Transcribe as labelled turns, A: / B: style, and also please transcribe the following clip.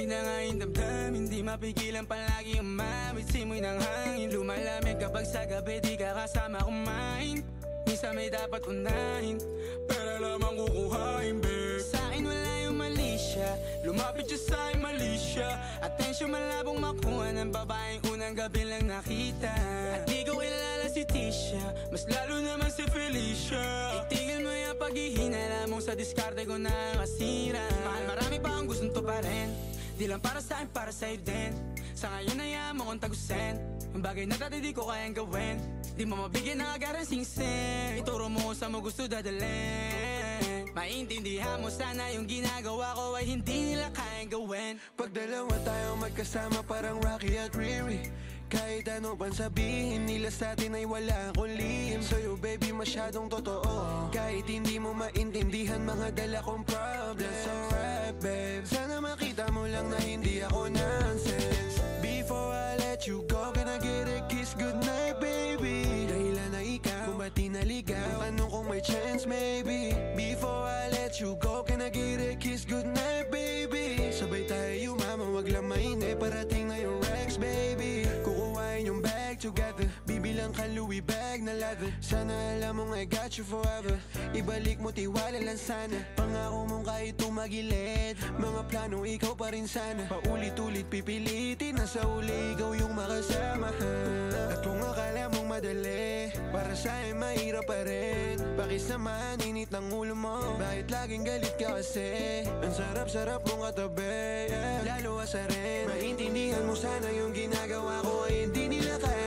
A: Malamig na nga yung damdamin, hindi mapigilan palagi umawit. Simoy ng hangin, lumalamig kapag sa gabi di ka kasama kumain. Minsan may dapat unahin, pero lamang kukuhain, babe. Sa'kin wala yung mali siya, lumapit siya sa'kin mali siya. Atensyon malabong makuha ng babaeng unang gabi lang nakita. At di ko kilala si Tisha, mas lalo naman si Felicia. Itigil mo yung paghihinala mong sa diskarte ko na kasira. Mahal, marami pa akong gustong tuparin, di lang para sa'kin, para sa'yo din. Sa ngayon ayaw mo kong tagusin ang bagay na dati di ko kayang gawin. Di mo mabigyan ng agarang sing-sing, ituro mo kung saan mo gusto dadalhin. Maintindihan mo sana yung ginagawa ko ay hindi nila kayang gawin.
B: Pag dalawa tayo magkasama parang Rocky at Riri, kahit ano bang sabihin nila sa'tin ay wala akong lihim. Sa'yo baby masyadong totoo, kahit hindi mo maintindihan mga dala kong problems. Alright babe, sana makita mo lang na hindi ako nonsense. Before I let you go, can I get a kiss goodnight baby? Dahilan na ikaw, kung ba't di naligaw, tanong kung may chance maybe. Before I let you go, can I get a kiss goodnight baby? Sabay tayo mama, wag lang mainip, parating na yung Rex baby. Kukuhain yung bag together, bibilang ka Louis bag na leather. Sana alam mong I got you forever, ibalik mo tiwala lang sana. Pangako mong kahit tumagilid, mga plano ikaw pa rin sana. Paulit-ulit pipilitin na sa uli ikaw yung makasama. At kung akala mong madali, para sa'yo mahirap pa rin. Pakisamahan init ng ulo mo, bakit laging galit ka kasi? Ang sarap-sarap mong katabi, yeah. Lalo asa rin, maintindihan mo sana yung ginagawa ko ay hindi nila kaya